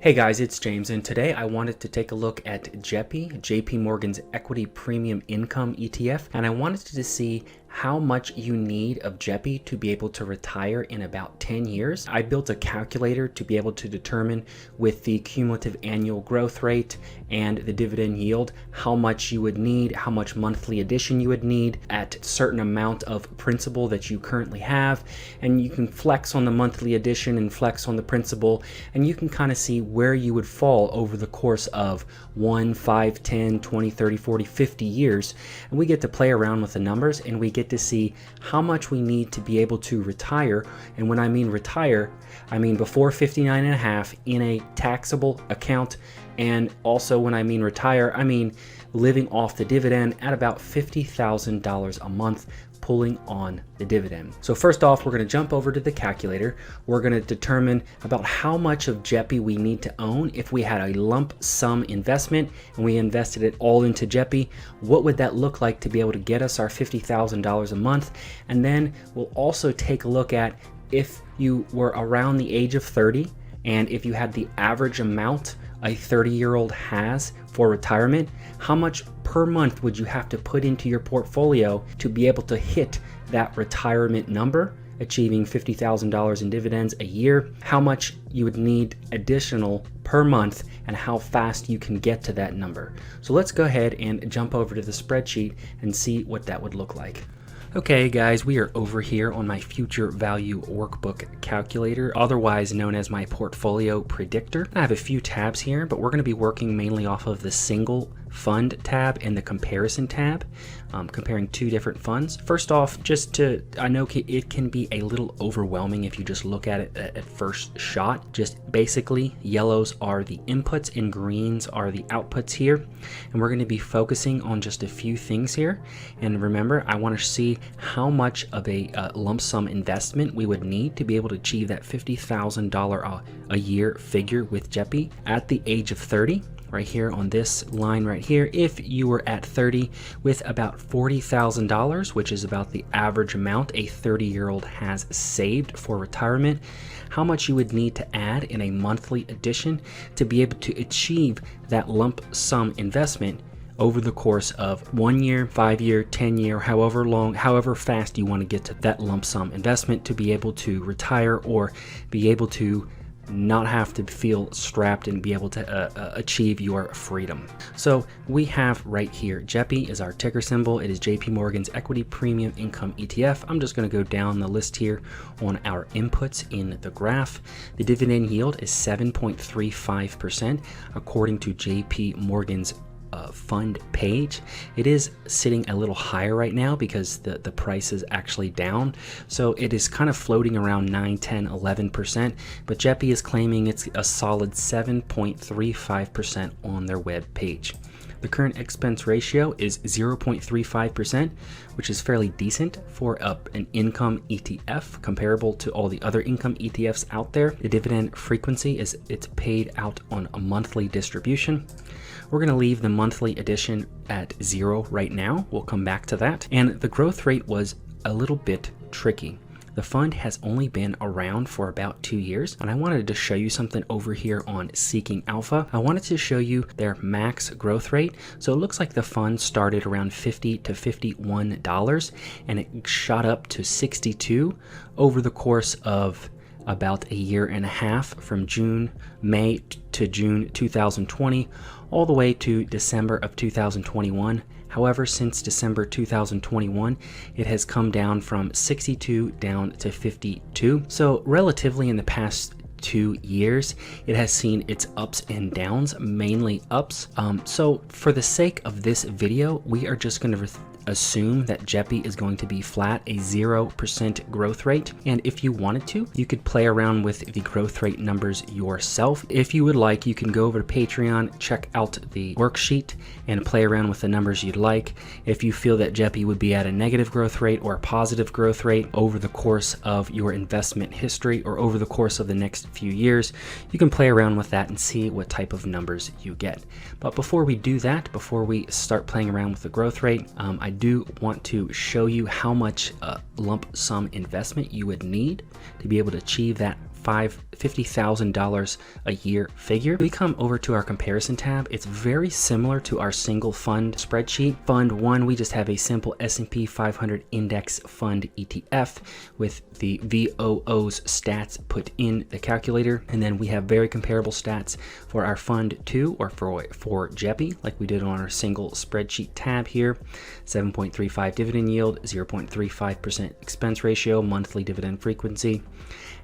Hey guys, it's James, and today I wanted to take a look at JEPI, JP Morgan's Equity Premium Income ETF, and I wanted to see how much you need of JEPI to be able to retire in about 10 years. I built a calculator to be able to determine with the cumulative annual growth rate and the dividend yield how much you would need, how much monthly addition you would need at a certain amount of principal that you currently have, and you can flex on the monthly addition and flex on the principal, and you can kind of see where you would fall over the course of 1, 5, 10, 20, 30, 40, 50 years. And we get to play around with the numbers, and we get to see how much we need to be able to retire. And when I mean retire, I mean before 59 and a half in a taxable account. And also when I mean retire, I mean living off the dividend at about $50,000 a month, pulling on the dividend. So first off, we're going to jump over to the calculator. We're going to determine about how much of JEPI we need to own. If we had a lump sum investment and we invested it all into JEPI, what would that look like to be able to get us our $50,000 a month? And then we'll also take a look at if you were around the age of 30 and if you had the average amount a 30-year-old has for retirement, how much per month would you have to put into your portfolio to be able to hit that retirement number, achieving $50,000 in dividends a year, how much you would need additional per month, and how fast you can get to that number. So let's go ahead and jump over to the spreadsheet and see what that would look like. Okay guys, we are over here on my future value workbook calculator, otherwise known as my portfolio predictor. I have a few tabs here, but we're going to be working mainly off of the single fund tab and the comparison tab, comparing two different funds. First off, I know it can be a little overwhelming if you just look at it at first shot. Just basically, yellows are the inputs and greens are the outputs here. And we're going to be focusing on just a few things here. And remember, I want to see how much of a lump sum investment we would need to be able to achieve that $50,000 a year figure with JEPI at the age of 30. Right here on this line right here, if you were at 30 with about $40,000, which is about the average amount a 30-year-old has saved for retirement, how much you would need to add in a monthly addition to be able to achieve that lump sum investment over the course of 1 year, 5 year, 10 year, however fast you want to get to that lump sum investment to be able to retire or be able to not have to feel strapped and be able to achieve your freedom. So we have right here, JEPI is our ticker symbol. It is JP Morgan's Equity Premium Income ETF. I'm just going to go down the list here on our inputs in the graph. The dividend yield is 7.35% according to JP Morgan's fund page. It is sitting a little higher right now because the price is actually down, so it is kind of floating around 9, 10, 11%, but JEPI is claiming it's a solid 7.35% on their web page. The current expense ratio is 0.35%, which is fairly decent for an income ETF comparable to all the other income ETFs out there. The dividend frequency it's paid out on a monthly distribution. We're going to leave the monthly addition at 0 right now. We'll come back to that. And the growth rate was a little bit tricky. The fund has only been around for about 2 years, and I wanted to show you something over here on Seeking Alpha. I wanted to show you their max growth rate. So it looks like the fund started around $50 to $51, and it shot up to 62 over the course of about a year and a half, from May to June 2020 all the way to December of 2021. However, since December 2021, it has come down from 62 down to 52. So relatively in the past 2 years, it has seen its ups and downs, mainly ups. So for the sake of this video, we are just going to assume that JEPI is going to be flat, a 0% growth rate. And if you wanted to, you could play around with the growth rate numbers yourself. If you would like, you can go over to Patreon, check out the worksheet, and play around with the numbers you'd like. If you feel that JEPI would be at a negative growth rate or a positive growth rate over the course of your investment history or over the course of the next few years, you can play around with that and see what type of numbers you get. But before we do that, before we start playing around with the growth rate, I do want to show you how much lump sum investment you would need to be able to achieve that $50,000 a year figure. We come over to our comparison tab. It's very similar to our single fund spreadsheet. Fund 1, we just have a simple S&P 500 index fund ETF with the VOO's stats put in the calculator. And then we have very comparable stats for our fund 2 or for JEPI, like we did on our single spreadsheet tab here. 7.35 dividend yield, 0.35% expense ratio, monthly dividend frequency.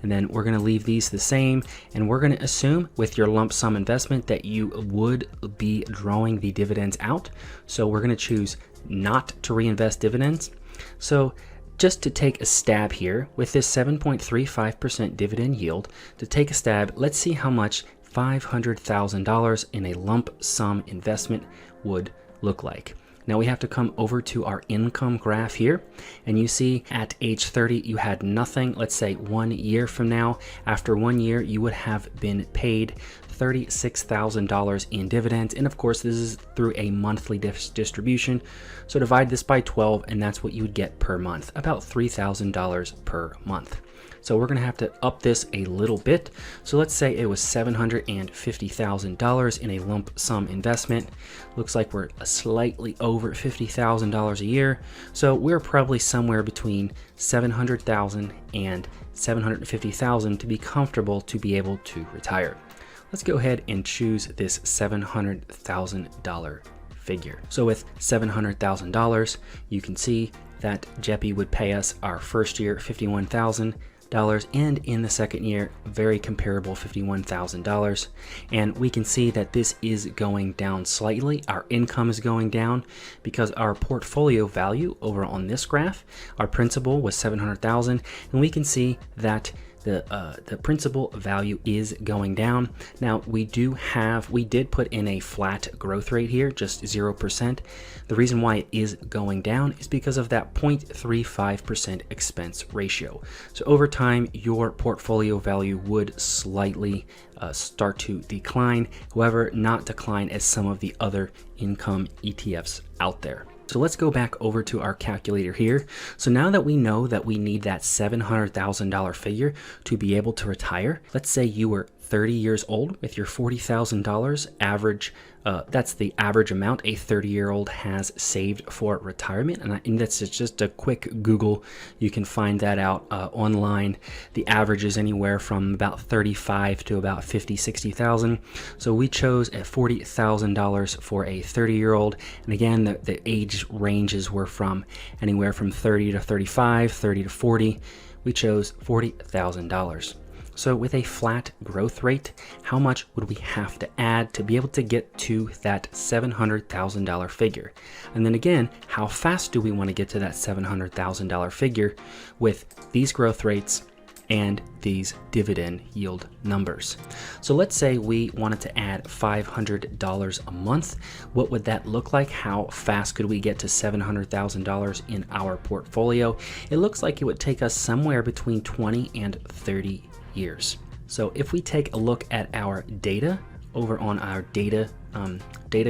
And then we're going to leave these the same, and we're going to assume with your lump sum investment that you would be drawing the dividends out. So we're going to choose not to reinvest dividends. So just to take a stab here with this 7.35% dividend yield, to take a stab, let's see how much $500,000 in a lump sum investment would look like. Now we have to come over to our income graph here, and you see at age 30 you had nothing. Let's say 1 year from now, after 1 year you would have been paid $36,000 in dividends, and of course this is through a monthly distribution. So divide this by 12 and that's what you would get per month, about $3,000 per month. So we're going to have to up this a little bit. So let's say it was $750,000 in a lump sum investment. Looks like we're slightly over $50,000 a year. So we're probably somewhere between $700,000 and $750,000 to be comfortable to be able to retire. Let's go ahead and choose this $700,000 figure. So with $700,000, you can see that JEPI would pay us our first year $51,000, and in the second year very comparable $51,000. And we can see that this is going down slightly. Our income is going down because our portfolio value over on this graph, our principal was $700,000, and we can see that the principal value is going down. Now we did put in a flat growth rate here, just 0%. The reason why it is going down is because of that 0.35% expense ratio. So over time, your portfolio value would slightly start to decline, however, not decline as some of the other income ETFs out there. So let's go back over to our calculator here. So now that we know that we need that $700,000 figure to be able to retire, let's say you were 30 years old with your $40,000 average. That's the average amount a 30-year-old has saved for retirement. And that's just a quick Google. You can find that out online. The average is anywhere from about 35 to about 50, 60,000. So we chose at $40,000 for a 30-year-old. And again, the age ranges were from anywhere from 30 to 35, 30 to 40. We chose $40,000. So with a flat growth rate, how much would we have to add to be able to get to that $700,000 figure? And then again, how fast do we want to get to that $700,000 figure with these growth rates and these dividend yield numbers? So let's say we wanted to add $500 a month. What would that look like? How fast could we get to $700,000 in our portfolio? It looks like it would take us somewhere between 20 and 30 years. So if we take a look at our data over on our data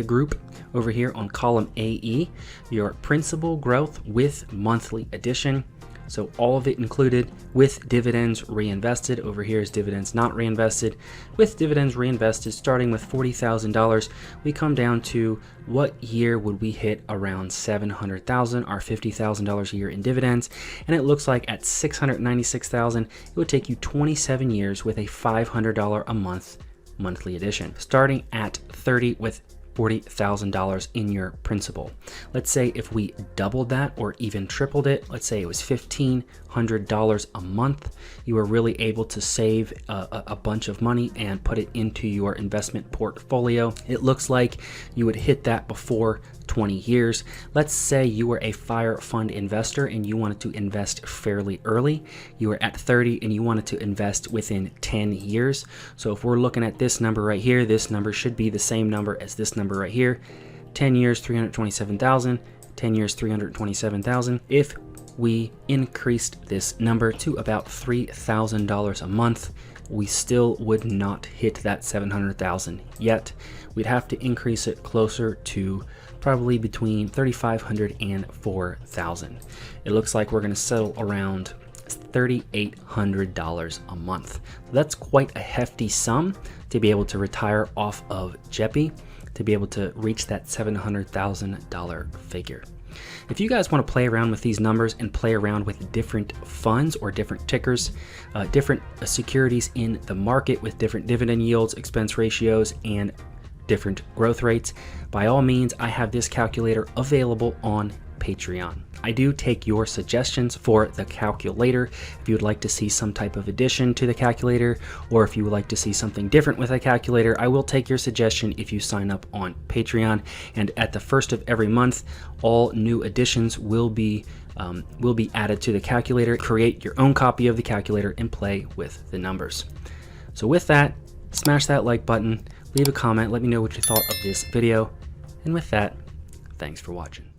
group over here on column AE, your principal growth with monthly addition. So all of it included with dividends reinvested. Over here is dividends not reinvested. With dividends reinvested, starting with $40,000, we come down to what year would we hit around $700,000, our $50,000 a year in dividends. And it looks like at $696,000, it would take you 27 years with a $500 a month monthly addition, starting at 30 with $40,000 in your principal. Let's say if we doubled that or even tripled it, let's say it was $1,500 a month, you were really able to save a bunch of money and put it into your investment portfolio. It looks like you would hit that before 20 years. Let's say you were a fire fund investor and you wanted to invest fairly early. You were at 30 and you wanted to invest within 10 years. So if we're looking at this number right here, this number should be the same number as this number right here. 10 years, 327,000, 10 years, 327,000. If we increased this number to about $3,000 a month, we still would not hit that 700,000 yet. We'd have to increase it closer to probably between 3,500 and 4,000. It looks like we're going to settle around $3,800 a month. That's quite a hefty sum to be able to retire off of JEPI, to be able to reach that $700,000 figure. If you guys want to play around with these numbers and play around with different funds or different tickers, different securities in the market with different dividend yields, expense ratios, and different growth rates, by all means, I have this calculator available on Patreon. I do take your suggestions for the calculator. If you would like to see some type of addition to the calculator, or if you would like to see something different with a calculator, I will take your suggestion if you sign up on Patreon. And at the first of every month, all new additions will be added to the calculator. Create your own copy of the calculator and play with the numbers. So with that, smash that like button, leave a comment, let me know what you thought of this video. And with that, thanks for watching.